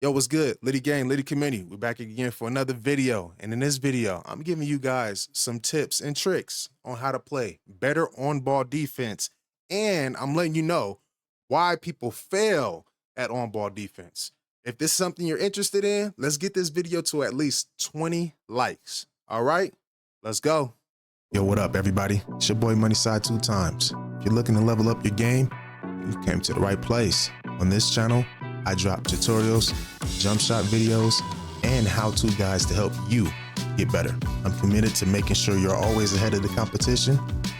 Yo, what's good? Liddy Gang, Liddy Community. We're back again for another video. And in this video, I'm giving you guys some tips and tricks on how to play better on-ball defense. And I'm letting you know why people fail at on-ball defense. If this is something you're interested in, let's get this video to at least 20 likes. All right, let's go. Yo, what up, everybody? It's your boy Moneyside 2 Times. If you're looking to level up your game, you came to the right place. On this channel, I drop tutorials, jump shot videos, and how-to guides to help you get better. I'm committed to making sure you're always ahead of the competition.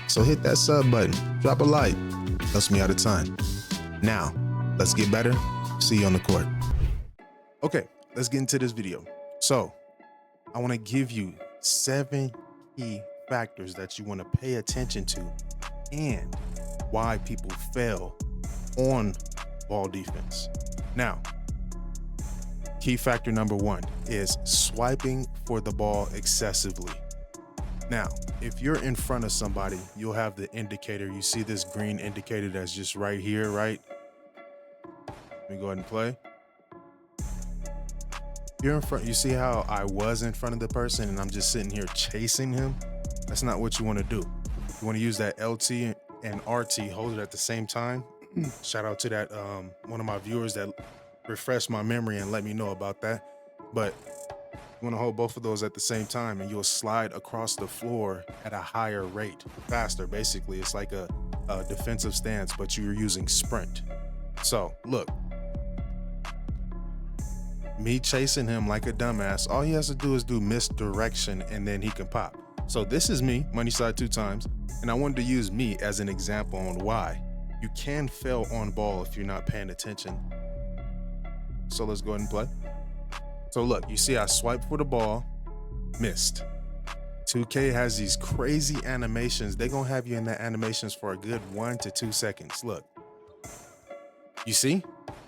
So hit that sub button, drop a like, helps me out a ton. Now, let's get better. See you on the court. Okay, let's get into this video. So, I want to give you 7 key factors that you want to pay attention to and why people fail on ball defense. Now, key factor number 1 is swiping for the ball excessively. Now, if you're in front of somebody, you'll have the indicator. You see this green indicator that's just right here, right? Let me go ahead and play. You're in front, you see how I was in front of the person and I'm just sitting here chasing him? That's not what you want to do. You want to use that LT and RT, hold it at the same time. Shout out to that one of my viewers that refreshed my memory and let me know about that. But you want to hold both of those at the same time and you'll slide across the floor at a higher rate, faster. Basically, it's like a defensive stance, but you're using sprint. So look, me chasing him like a dumbass, all he has to do is do misdirection and then he can pop. So this is me, Moneyside 2 Times, and I wanted to use me as an example on why you can fail on ball if you're not paying attention. So let's go ahead and play. So look, you see I swiped for the ball, missed. 2K has these crazy animations. They're gonna have you in the animations for a good 1 to 2 seconds. Look, you see?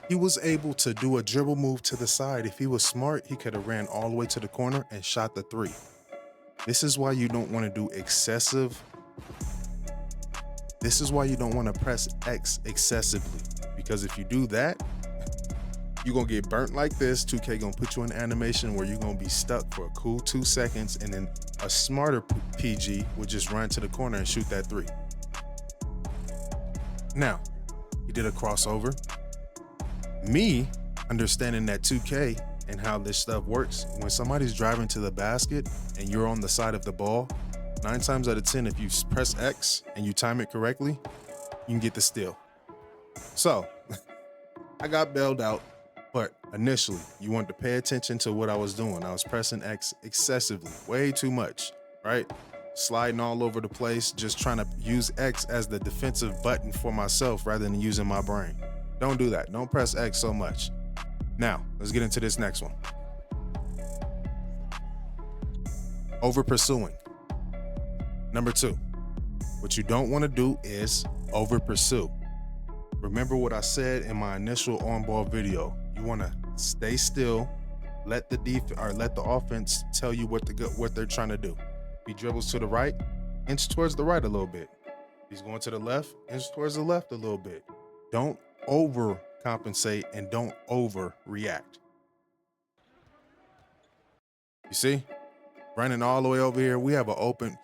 He was able to do a dribble move to the side. If he was smart, he could have ran all the way to the corner and shot the 3. This is why you don't want to do excessive. This is why you don't want to press X excessively, because if you do that, you're going to get burnt like this. 2K going to put you in animation where you're going to be stuck for a cool 2 seconds, and then a smarter PG would just run to the corner and shoot that 3. Now, he did a crossover. Me understanding that 2K and how this stuff works, when somebody's driving to the basket and you're on the side of the ball, 9 times out of 10, if you press X and you time it correctly, you can get the steal. So I got bailed out, but initially you want to pay attention to what I was doing. I was pressing X excessively, way too much, right? Sliding all over the place, just trying to use X as the defensive button for myself rather than using my brain. Don't do that. Don't press X so much. Now, let's get into this next one. Over pursuing. Number 2, what you don't want to do is over pursue. Remember what I said in my initial on-ball video. You want to stay still, let the offense tell you what they're trying to do. If he dribbles to the right, inch towards the right a little bit. If he's going to the left, inch towards the left a little bit. Don't overcompensate and don't overreact. You see? Running all the way over here, we have an open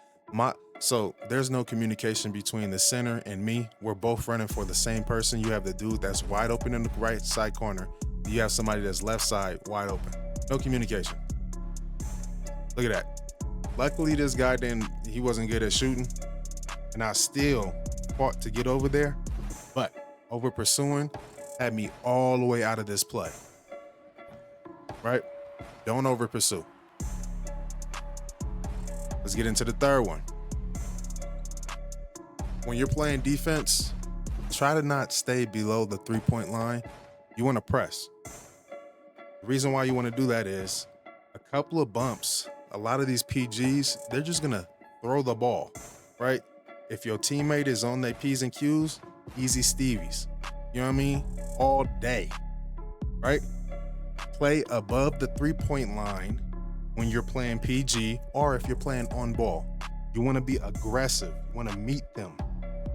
so there's no communication between the center and me. We're both running for the same person. You have the dude that's wide open in the right side corner. You have somebody that's left side wide open. No communication. Look at that. Luckily, this guy he wasn't good at shooting, and I still fought to get over there, but over pursuing had me all the way out of this play. Right? Don't over pursue. Let's get into the third one. When you're playing defense, try to not stay below the 3-point line. You want to press. The reason why you want to do that is a couple of bumps. A lot of these PGs, they're just going to throw the ball, right? If your teammate is on their P's and Q's, easy Stevies. You know what I mean? All day, right? Play above the 3-point line when you're playing PG, or if you're playing on ball. You want to be aggressive. You want to meet them.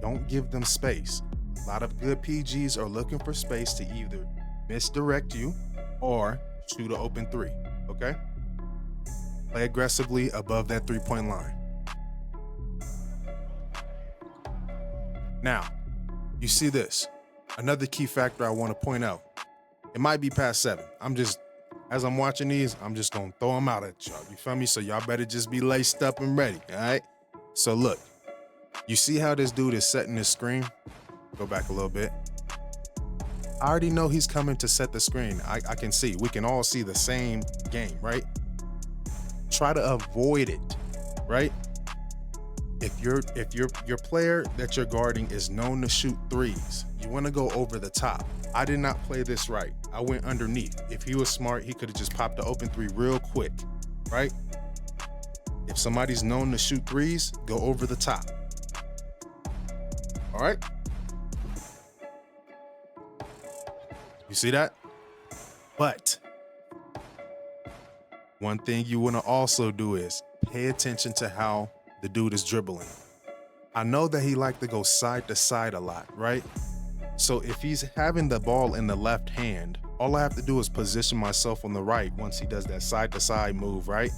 Don't give them space. A lot of good PGs are looking for space to either misdirect you or shoot an open three, okay? Play aggressively above that 3-point line. Now, you see this. Another key factor I want to point out. It might be past 7. As I'm watching these, I'm just going to throw them out at y'all. You feel me? So y'all better just be laced up and ready, all right? So look, you see how this dude is setting his screen? Go back a little bit. I already know he's coming to set the screen. I can see. We can all see the same game, right? Try to avoid it, right? If your player that you're guarding is known to shoot threes, you want to go over the top. I did not play this right. I went underneath. If he was smart, he could have just popped the open three real quick, right? If somebody's known to shoot threes, go over the top. All right? You see that? But one thing you want to also do is pay attention to how the dude is dribbling. I know that he like to go side to side a lot, right? So if he's having the ball in the left hand, all I have to do is position myself on the right once he does that side to side move, right?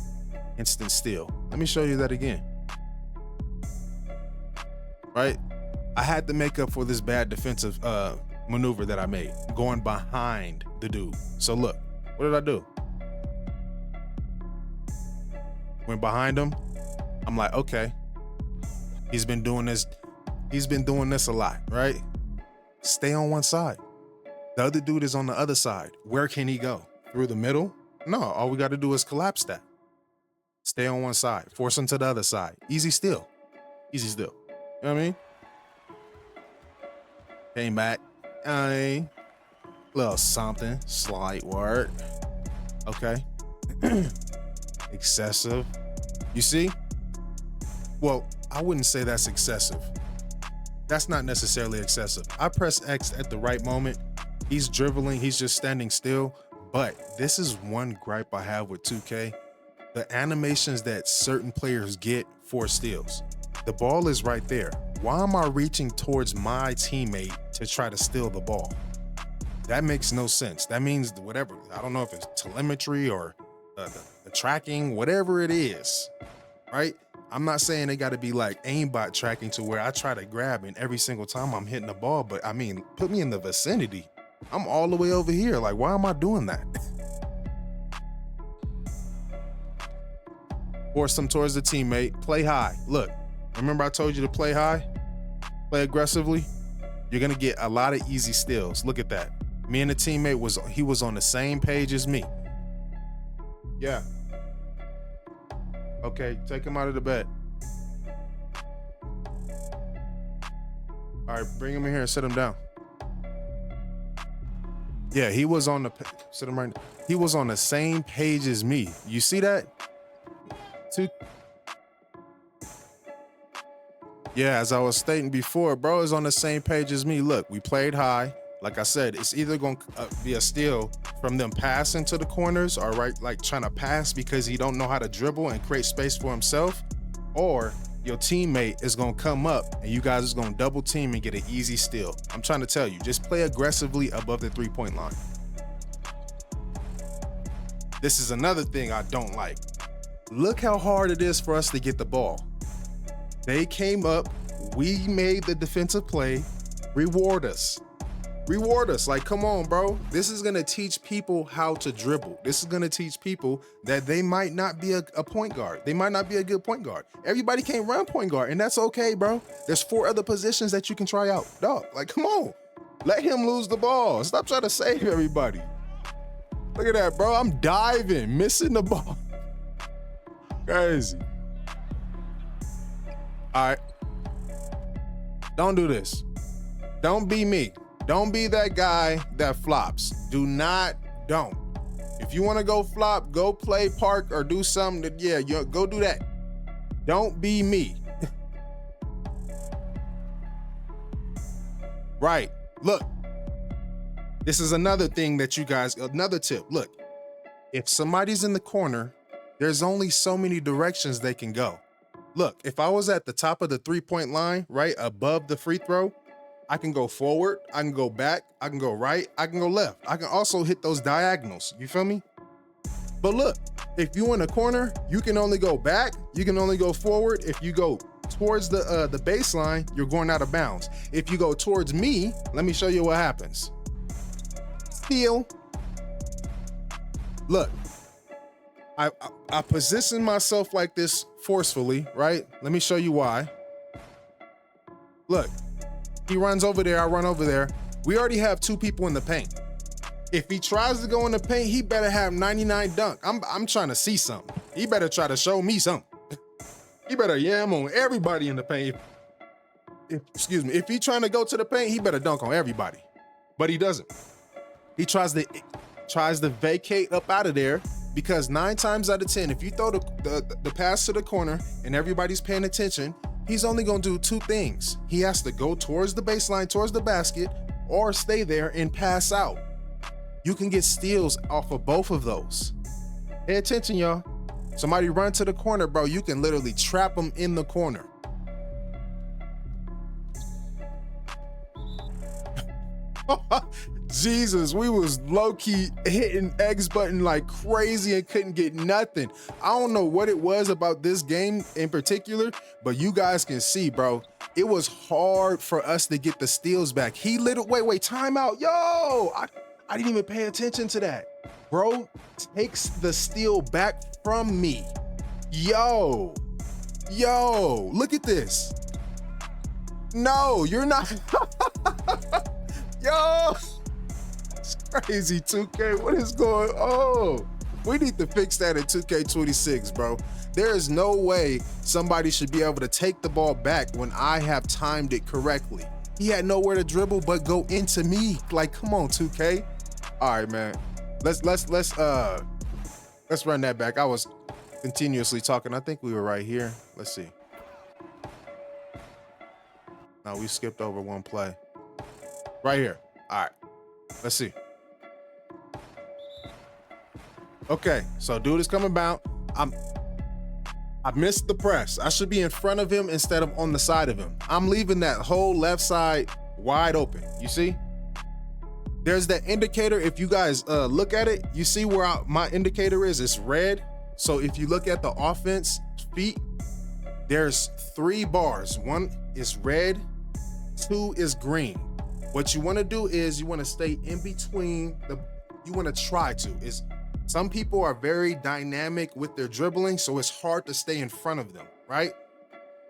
Instant steal. Let me show you that again. Right? I had to make up for this bad defensive maneuver that I made, going behind the dude. So look, what did I do? Went behind him. I'm like, okay, he's been doing this a lot, right? Stay on one side. The other dude is on the other side. Where can he go? Through the middle? No, all we got to do is collapse that. Stay on one side. Force him to the other side. Easy steal. Easy steal. You know what I mean? Came back. Little something. Slight work. Okay. Excessive. You see? Well, I wouldn't say that's excessive. That's not necessarily excessive. I press X at the right moment. He's dribbling. He's just standing still. But this is one gripe I have with 2K. The animations that certain players get for steals. The ball is right there. Why am I reaching towards my teammate to try to steal the ball? That makes no sense. That means whatever. I don't know if it's telemetry or the tracking, whatever it is, right? I'm not saying they got to be like aimbot tracking to where I try to grab and every single time I'm hitting the ball, but I mean, put me in the vicinity. I'm all the way over here. Like, why am I doing that? Force them towards the teammate. Play high. Look, remember I told you to play high? Play aggressively. You're going to get a lot of easy steals. Look at that. Me and the teammate was on the same page as me. Yeah. Okay, take him out of the bed. All right, bring him in here and sit him down. Yeah, he was on the sit him right. He was on the same page as me. You see that? Yeah, as I was stating before, bro is on the same page as me. Look, we played high. Like I said, it's either going to be a steal from them passing to the corners or right, like trying to pass because he don't know how to dribble and create space for himself, or your teammate is going to come up and you guys is going to double team and get an easy steal. I'm trying to tell you, just play aggressively above the 3-point line. This is another thing I don't like. Look how hard it is for us to get the ball. They came up, we made the defensive play, reward us. Reward us. Like, come on, bro. This is going to teach people how to dribble. This is going to teach people that they might not be a point guard. They might not be a good point guard. Everybody can't run point guard, and that's okay, bro. There's 4 other positions that you can try out. Dog, like, come on. Let him lose the ball. Stop trying to save everybody. Look at that, bro. I'm diving, missing the ball. Crazy. All right. Don't do this. Don't be me. Don't be that guy that flops. Don't. If you want to go flop, go play park or do something that, go do that. Don't be me. Right. Look, this is another thing that another tip. Look, if somebody's in the corner, there's only so many directions they can go. Look, if I was at the top of the 3-point line, right above the free throw, I can go forward, I can go back, I can go right, I can go left. I can also hit those diagonals. You feel me? But look, if you in a corner, you can only go back, you can only go forward. If you go towards the baseline, you're going out of bounds. If you go towards me, let me show you what happens. Steal. Look, I position myself like this forcefully, right? Let me show you why. Look, he runs over there, I run over there. We already have 2 people in the paint. If he tries to go in the paint, he better have 99 dunk. I'm trying to see something. He better try to show me something. He better yam on everybody in the paint. Excuse me. If he trying to go to the paint, he better dunk on everybody. But he doesn't. He tries to vacate up out of there, because 9 times out of 10, if you throw the pass to the corner and everybody's paying attention, he's only gonna do 2 things. He has to go towards the baseline, towards the basket, or stay there and pass out. You can get steals off of both of those. Pay attention, y'all. Somebody run to the corner, bro. You can literally trap them in the corner. Jesus, we was low-key hitting X button like crazy and couldn't get nothing. I don't know what it was about this game in particular, but you guys can see, bro, it was hard for us to get the steals back. He literally, wait, timeout. Yo, I didn't even pay attention to that. Bro takes the steal back from me. Yo, look at this. No, you're not. Yo, it's crazy, 2K. What is going on? We need to fix that in 2K26, bro. There is no way somebody should be able to take the ball back when I have timed it correctly. He had nowhere to dribble but go into me. Like, come on, 2K. All right, man. Let's run that back. I was continuously talking. I think we were right here. Let's see. No, we skipped over one play. Right here. All right. Let's see. Okay, so dude is coming bound. I missed the press. I should be in front of him instead of on the side of him. I'm leaving that whole left side wide open. You see? There's that indicator. If you guys look at it, you see where my indicator is. It's red. So if you look at the offense feet, there's 3 bars. 1 is red, 2 is green. What you want to do is you want to stay in between you want to try to. Some people are very dynamic with their dribbling, so it's hard to stay in front of them, right?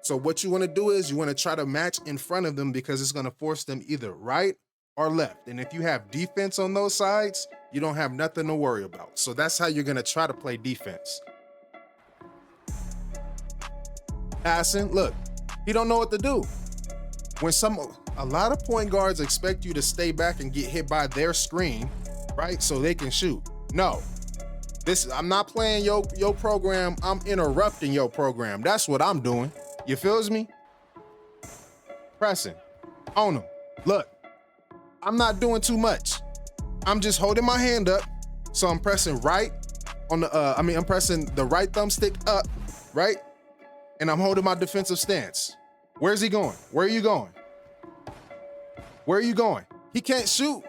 So what you want to do is you want to try to match in front of them, because it's going to force them either right or left. And if you have defense on those sides, you don't have nothing to worry about. So that's how you're going to try to play defense. Passing, look, he don't know what to do. A lot of point guards expect you to stay back and get hit by their screen, right? So they can shoot. No, I'm not playing your program. I'm interrupting your program. That's what I'm doing. You feels me? Pressing on him. Look, I'm not doing too much. I'm just holding my hand up. So I'm pressing right on I'm pressing the right thumbstick up, right? And I'm holding my defensive stance. Where's he going? Where are you going? Where are you going? He can't shoot.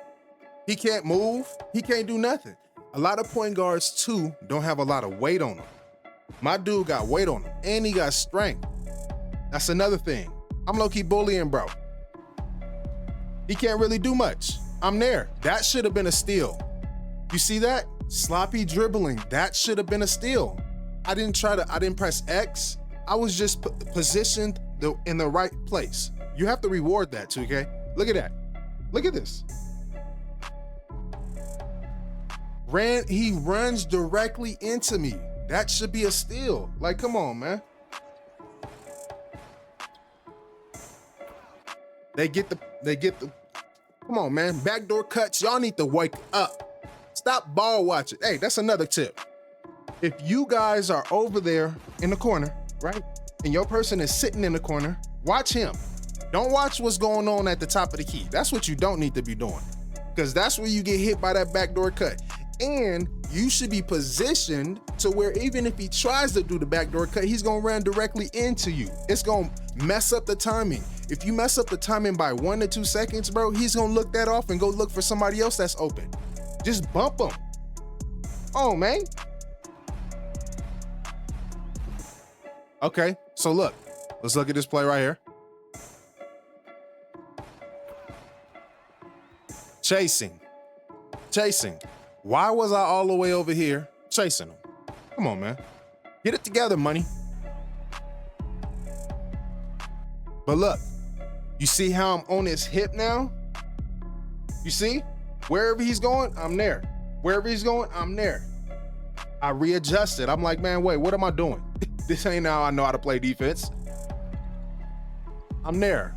He can't move. He can't do nothing. A lot of point guards too don't have a lot of weight on them. My dude got weight on him and he got strength. That's another thing. I'm low-key bullying, bro. He can't really do much. I'm there. That should have been a steal. You see that? Sloppy dribbling. That should have been a steal. I didn't press X. I was just positioned in the right place. You have to reward that, 2K. Look at that. Look at this. He runs directly into me. That should be a steal. Like, come on, man. They get the, come on, man. Backdoor cuts. Y'all need to wake up. Stop ball watching. Hey, that's another tip. If you guys are over there in the corner, right? And your person is sitting in the corner, watch him. Don't watch what's going on at the top of the key. That's what you don't need to be doing, because that's where you get hit by that backdoor cut. And you should be positioned to where even if he tries to do the backdoor cut, he's gonna run directly into you. It's gonna mess up the timing. If you mess up the timing by 1 to 2 seconds, bro, he's gonna look that off and go look for somebody else that's open. Just bump him. Oh, man. Okay, so look. Let's look at this play right here. Chasing. Why was I all the way over here chasing him? Come on, man. Get it together, money. But look, you see how I'm on his hip now? You see? Wherever he's going, I'm there. Wherever he's going, I'm there. I readjusted. I'm like, man, wait, what am I doing? This ain't how I know how to play defense. I'm there.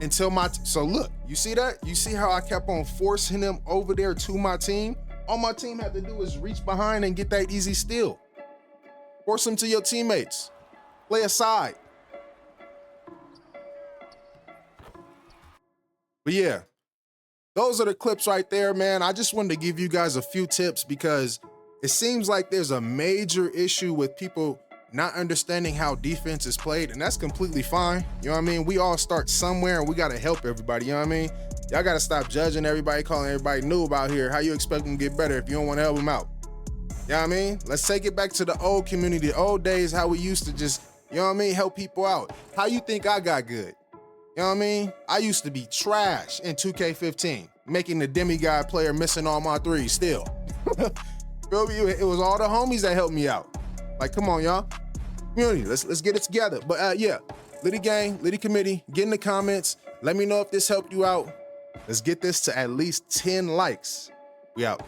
Until so look, you see that? You see how I kept on forcing him over there to my team? All my team had to do is reach behind and get that easy steal. Force him to your teammates. Play aside. But yeah, those are the clips right there, man. I just wanted to give you guys a few tips because it seems like there's a major issue with people not understanding how defense is played, and that's completely fine. You know what I mean? We all start somewhere and we gotta help everybody, you know what I mean? Y'all gotta stop judging everybody, calling everybody noob out here. How you expect them to get better if you don't wanna help them out? You know what I mean? Let's take it back to the old community, the old days, how we used to just, you know what I mean, help people out. How you think I got good? You know what I mean? I used to be trash in 2K15, making the demigod player missing all my threes still. Feel me? It was all the homies that helped me out. Like, come on, y'all. Community, let's get it together. But yeah, Liddy Gang, Liddy Committee, get in the comments. Let me know if this helped you out. Let's get this to at least 10 likes. We out.